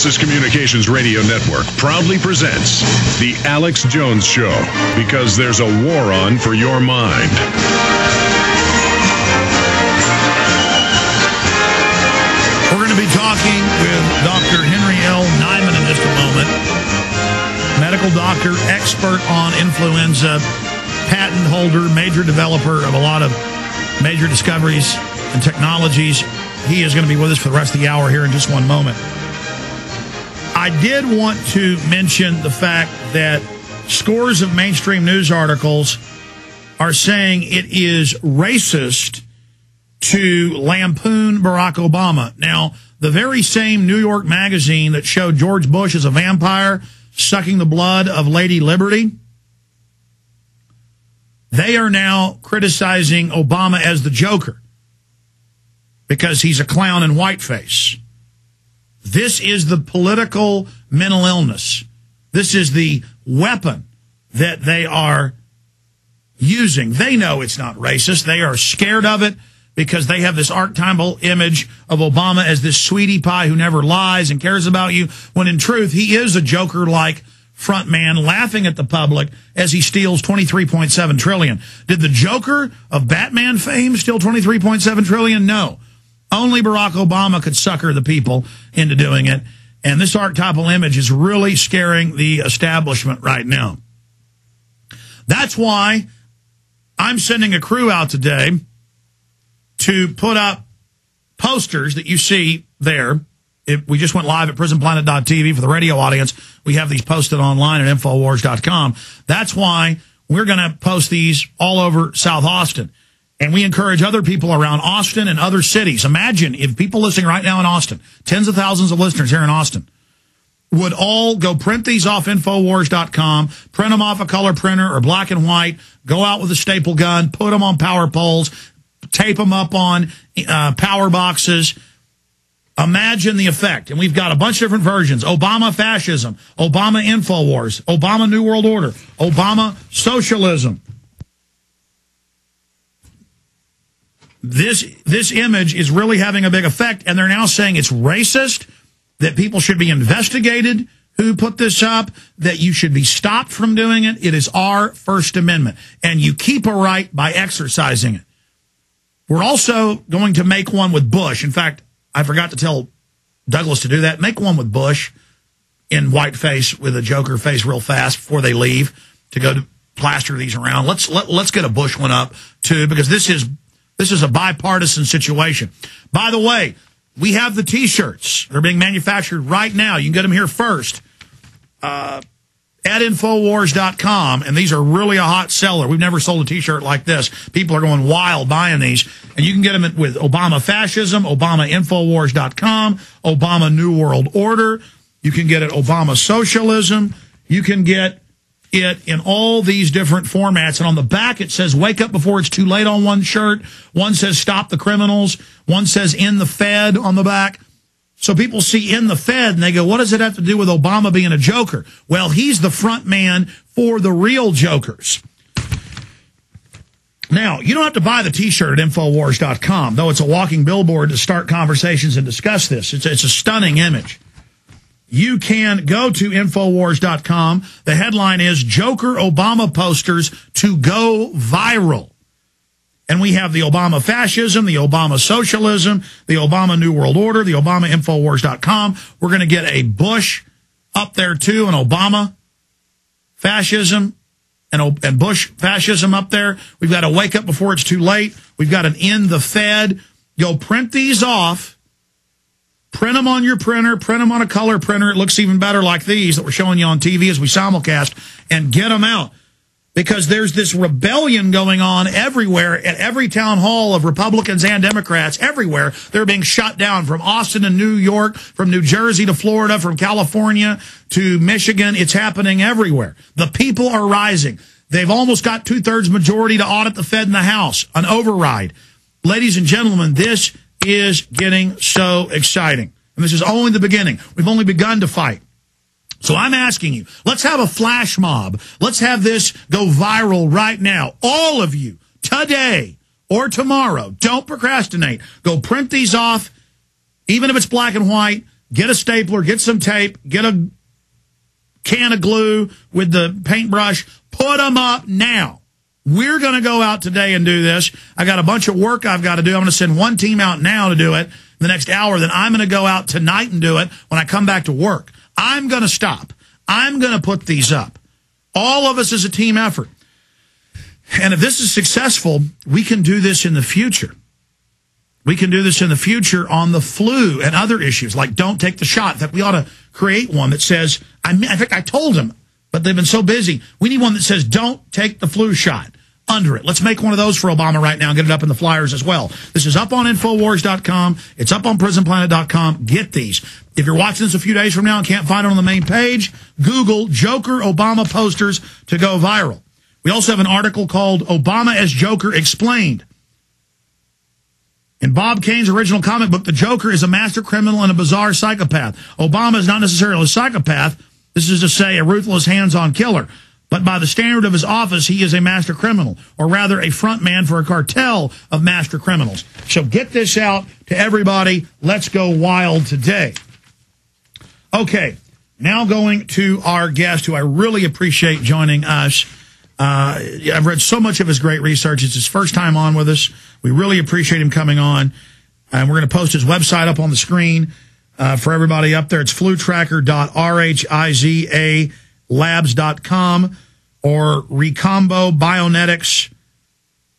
Genesis Communications Radio Network proudly presents The Alex Jones Show, because there's a war on for your mind. We're going to be talking with Dr. Henry L. Niman in just a moment. Medical doctor, expert on influenza, patent holder, major developer of a lot of major discoveries and technologies. He is going to be with us for the rest of the hour here in just one moment. I did want to mention the fact that scores of mainstream news articles are saying it is racist to lampoon Barack Obama. Now, the very same New York magazine that showed George Bush as a vampire sucking the blood of Lady Liberty, they are now criticizing Obama as the Joker because he's a clown in whiteface. This is the political mental illness. This is the weapon that they are using. They know it's not racist. They are scared of it because they have this archetypal image of Obama as this sweetie pie who never lies and cares about you, when in truth he is a Joker-like front man laughing at the public as he steals $23.7 trillion. Did the Joker of Batman fame steal $23.7 trillion? No. Only Barack Obama could sucker the people into doing it. And this archetypal image is really scaring the establishment right now. That's why I'm sending a crew out today to put up posters that you see there. We just went live at prisonplanet.tv for the radio audience. We have these posted online at Infowars.com. That's why we're going to post these all over South Austin. And we encourage other people around Austin and other cities. Imagine if people listening right now in Austin, tens of thousands of listeners here in Austin, would all go print these off Infowars.com, print them off a color printer or black and white, go out with a staple gun, put them on power poles, tape them up on power boxes. Imagine the effect. And we've got a bunch of different versions. Obama fascism, Obama Infowars, Obama New World Order, Obama socialism. This image is really having a big effect, and they're now saying it's racist, that people should be investigated who put this up, that you should be stopped from doing it. It is our First Amendment, and you keep a right by exercising it. We're also going to make one with Bush. In fact, I forgot to tell Douglas to do that. Make one with Bush in whiteface with a Joker face real fast before they leave to go to plaster these around. Let's get a Bush one up, too, because this is a bipartisan situation. By the way, we have the T-shirts. They're being manufactured right now. You can get them here first at Infowars.com, and these are really a hot seller. We've never sold a T-shirt like this. People are going wild buying these, and you can get them with Obama Fascism, Obama Infowars.com, Obama New World Order. You can get it Obama Socialism. You can get it in all these different formats. And on the back, it says, wake up before it's too late on one shirt. One says, stop the criminals. One says, in the Fed on the back. So people see in the Fed and they go, what does it have to do with Obama being a joker? Well, he's the front man for the real jokers. Now, you don't have to buy the T-shirt at Infowars.com, though it's a walking billboard to start conversations and discuss this. It's a stunning image. You can go to Infowars.com. The headline is Joker Obama posters to go viral. And we have the Obama fascism, the Obama socialism, the Obama New World Order, the Obama Infowars.com. We're going to get a Bush up there, too, an Obama fascism and Bush fascism up there. We've got a wake up before it's too late. We've got an in the Fed. Go print these off. Print them on your printer, print them on a color printer. It looks even better like these that we're showing you on TV as we simulcast, and get them out. Because there's this rebellion going on everywhere at every town hall of Republicans and Democrats, everywhere. They're being shut down from Austin and New York, from New Jersey to Florida, from California to Michigan. It's happening everywhere. The people are rising. They've almost got 2/3 majority to audit the Fed and the House, an override. Ladies and gentlemen, this is getting so exciting. And this is only the beginning. We've only begun to fight. So I'm asking you, let's have a flash mob. Let's have this go viral right now. All of you, today or tomorrow, don't procrastinate. Go print these off, even if it's black and white. get a stapler, get some tape, get a can of glue with the paintbrush, put them up now. We're going to go out today and do this. I got a bunch of work I've got to do. I'm going to send one team out now to do it in the next hour. Then I'm going to go out tonight and do it when I come back to work. I'm going to stop. I'm going to put these up. All of us as a team effort. And if this is successful, we can do this in the future. We can do this in the future on the flu and other issues, like don't take the shot. That we ought to create one that says, in fact, I told them, but they've been so busy. We need one that says, don't take the flu shot under it. Let's make one of those for Obama right now and get it up in the flyers as well. This is up on Infowars.com. It's up on PrisonPlanet.com. Get these. If you're watching this a few days from now and can't find it on the main page, Google Joker Obama posters to go viral. We also have an article called Obama as Joker Explained. In Bob Kane's original comic book, the Joker is a master criminal and a bizarre psychopath. Obama is not necessarily a psychopath. This is to say a ruthless, hands-on killer. But by the standard of his office, he is a master criminal, or rather a front man for a cartel of master criminals. So get this out to everybody. Let's go wild today. Okay, now going to our guest, who I really appreciate joining us. I've read so much of his great research. It's his first time on with us. We really appreciate him coming on. And we're going to post his website up on the screen for everybody up there. It's flutracker.rhizalabs.com or Recombo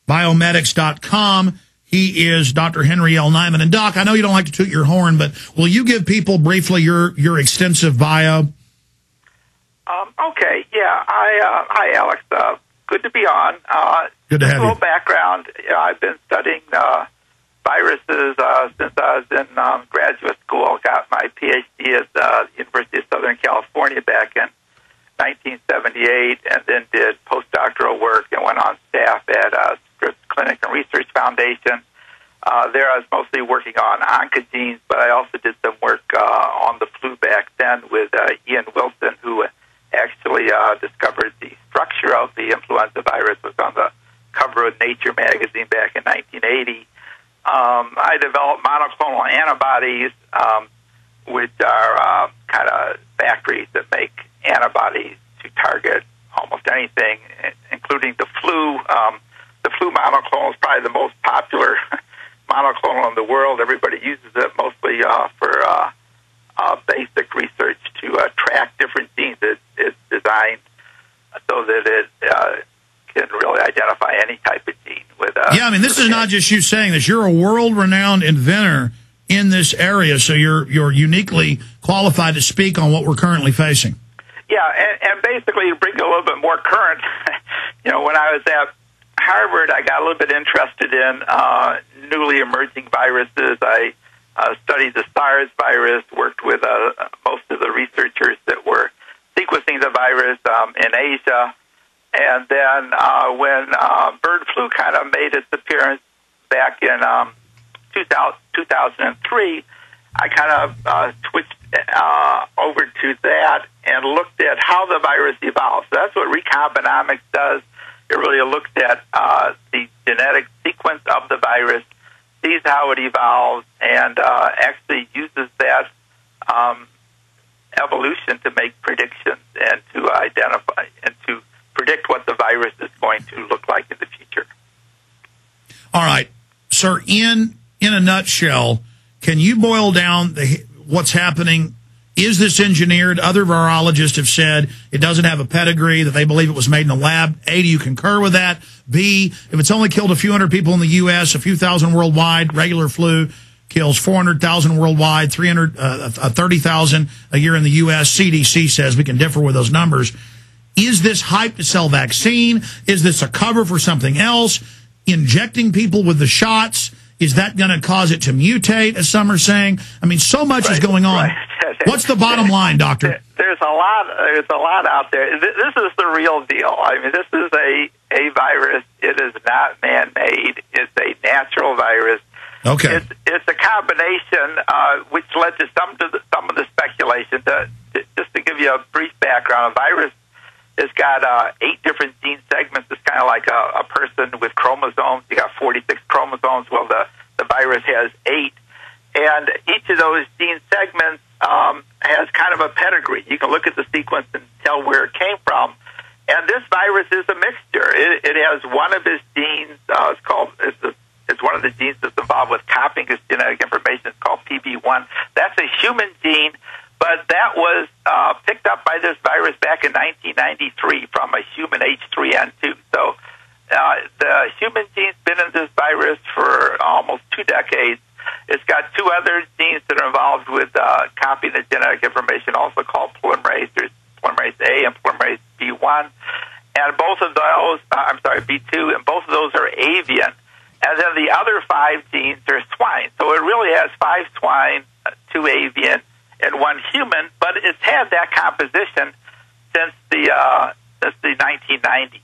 biomedics.com. He is Dr. Henry L. Niman. And Doc, I know you don't like to toot your horn, but will you give people briefly your extensive bio? Okay, yeah. Hi, Alex. Good to be on. Good to have you. A little background. I've been studying viruses since I was in graduate school. Got my PhD at the University of Southern California back in 1978, and then did postdoctoral work and went on staff at Scripps Clinic and Research Foundation. There I was mostly working on oncogenes, but I also did some work on the flu back then with Ian Wilson, who actually discovered the structure of the influenza virus. Was on the cover of Nature magazine back in 1980. I developed monoclonal antibodies, which are kind of factories that make antibodies to target almost anything, including the flu. The flu monoclonal is probably the most popular monoclonal in the world. Everybody uses it mostly for basic research to track different genes. It's designed so that it can really identify any type of gene. Yeah, I mean, this is not just you saying this. You're a world-renowned inventor in this area, so you're uniquely qualified to speak on what we're currently facing. Yeah, and basically to bring it a little bit more current, when I was at Harvard, I got a little bit interested in newly emerging viruses. I studied the SARS virus, worked with most of the researchers that were sequencing the virus in Asia. And then when bird flu kind of made its appearance back in 2003, I kind of switched over to that and looked at how the virus evolves. So that's what Recombinamics does. It really looks at the genetic sequence of the virus, sees how it evolves, and actually uses that evolution to make predictions and to identify and to predict what the virus is going to look like in the future. All right, sir, in a nutshell, can you boil down what's happening? Is this engineered? Other virologists have said it doesn't have a pedigree, that they believe it was made in a lab. A, do you concur with that? B, if it's only killed a few hundred people in the U.S., a few thousand worldwide, regular flu kills 400,000 worldwide, 30,000 a year in the U.S. CDC says we can differ with those numbers. Is this hype to sell vaccine? Is this a cover for something else? Injecting people with the shots, is that going to cause it to mutate, as some are saying? I mean, so much is going on. Right. What's the bottom line, doctor? There's a lot out there. This is the real deal. I mean, this is a virus. It is not man-made. It's a natural virus. Okay. It's a combination which led to some of the speculation. Just to give you a brief background, a virus has got 8 different gene segments. It's kind of like a person with chromosomes. You got 46 chromosomes. Well, the virus has 8. And each of those gene segments has kind of a pedigree. You can look at the sequence and tell where it came from. And this virus is a mixture. It has one of its genes. It's one of the genes that's involved with copying its genetic information. It's called PB1. That's a human gene, but that was picked up by this virus back in 1993 from a human H3N2. So the human gene's been in this virus for almost 2 decades. It's got 2 other genes that are involved with copying the genetic information, also called polymerase. There's polymerase A and polymerase B1. And both of those, B2, and both of those are avian. And then the other 5 genes are swine. So it really has 5 swine, 2 avian, and 1 human, but it's had that composition since the 1990s.